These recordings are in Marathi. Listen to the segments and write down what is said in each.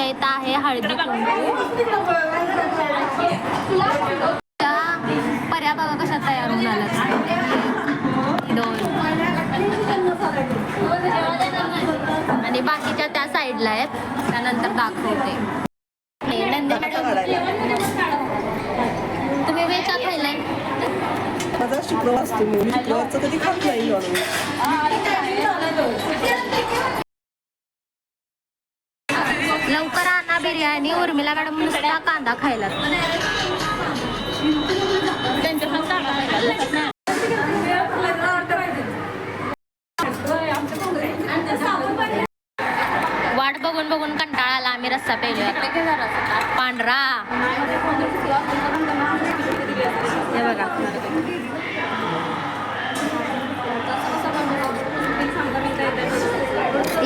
इथं आहे हळदी कुंकू. पर्या बघा कशा तयार होऊन आल्या. 2 आणि बाकीच्या त्या साईडला आहेत, त्यानंतर दाखवते. तुम्ही वेचा खायलाय? माझा शुक्रवार असतो, मी शुक्रवारचं कधी खात नाही. लवकर आणा बिर्याणी. उर्मिला मॅडम नुसता कांदा खायला. वाट बघून बघून कंटाळा आला. आम्ही रस्सा पेलोय पांढरा. हे बघा,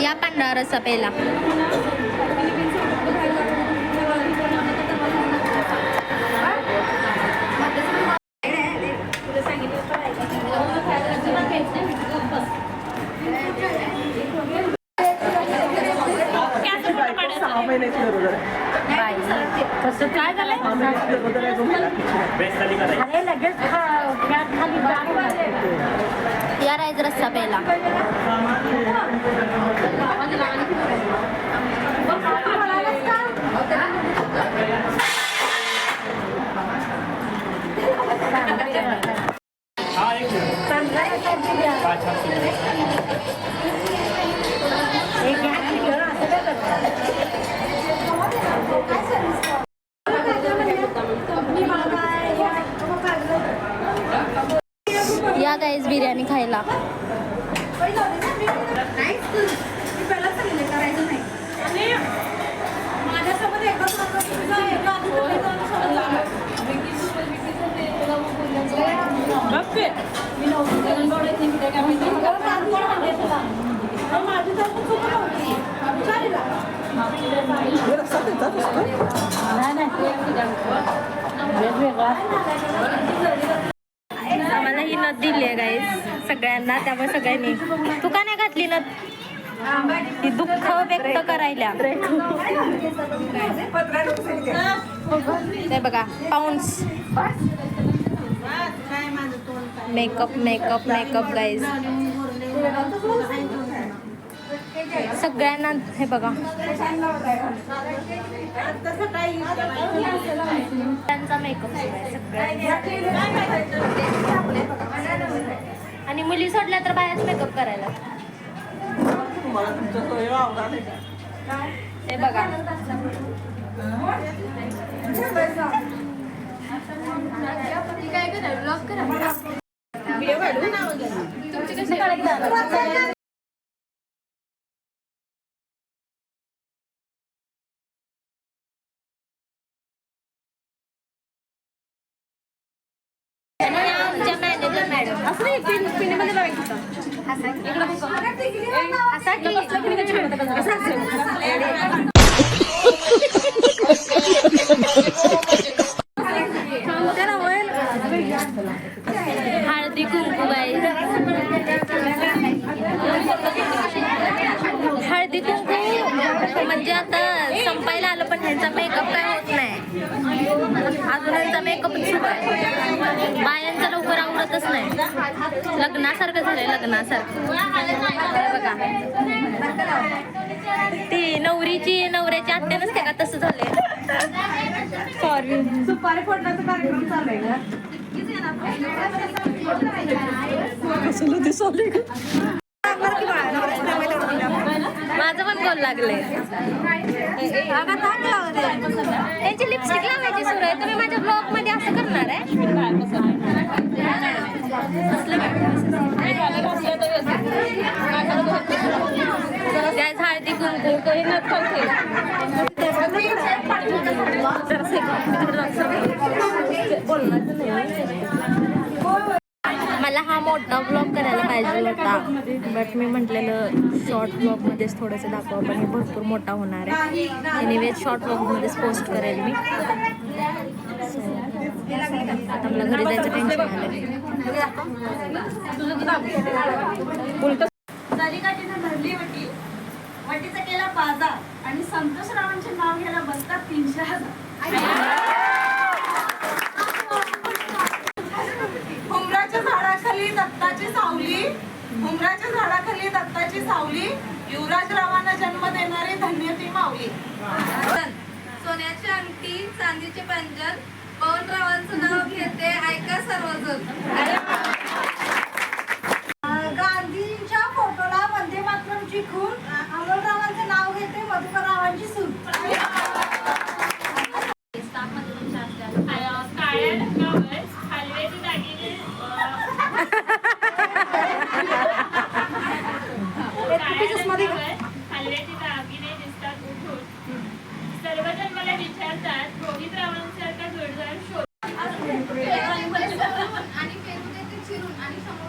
या पांढरा रस्सा पेला. काय झालं? या राईज रस्सा पेला. या गाईज बिर्याणी खायला. आम्हाला ही नथ दिली आहे गाईज सगळ्यांना, त्यामुळे सगळ्यांनी. तू का नाही घातली नथ? ती दुःख व्यक्त करायला. ते बघा Pond's makeup makeup makeup guys सगळ्यांना. हे बघा त्यांचा मेकअप आणि मुली सोडल्या तर बाहेरच मेकअप करायला. हे बघा आमच्या manager madam Haldi Kunku guys. Haldi Kunku म्हणजे आता संपायला आलं, पण ह्यांचा मेकअप काय होत नाही अजून. ह्यांचा मेकअप सुरू आहे. बायांचा लवकर आवडतच नाही. लग्नासारखं झालंय, लग्नासारखं. बघा ती नवऱ्याची आत्या नसते का, तसं झालंय. सॉरी, सुपारी फोडण्याचा कार्यक्रम चालू आहे का? माझं पण गोल लागले. त्यांची लिपस्टिक लावायची सुरू आहे. तुम्ही माझ्या ब्लॉग मध्ये असं करणार आहे? हळदी कुंकू मला हा मोठा ब्लॉग करायला पाहिजे होता, बट मी म्हटलेलं शॉर्ट ब्लॉगमध्येच थोडंसं दाखवा, पण हे भरपूर मोठा होणार आहे. एनिवेज शॉर्ट ब्लॉगमध्येच पोस्ट करेल मी. आता मला घरी जायचं टेन्शन आलं. वटीचा केला बाजार आणि संतोषरावांचे नाव घ्यायला बसतात 300,000. हुमराच्या झाडाखाली दत्ताची सावली, हुमराच्या झाडाखाली दत्ताची सावली, युवराजरावांना जन्म देणारी धन्य ती माऊली. सोन्याची अंगठी, चांदीचे पंजन, पवनरावांचं नाव घेते ऐका सर्वजण. गांधींच्या फोटोला वंदे मातरमची खून, अमोलरावांचे नाव घेते मधुकररावांची सून. काळ्या रंगावर हलव्याचे दागिने हलव्याचे दागिने दिसतात उठून. सर्वजण मला विचारतात रोहितरावांसारखा जोडदार शोध. आणि पेरू देते चिरून आणि समोर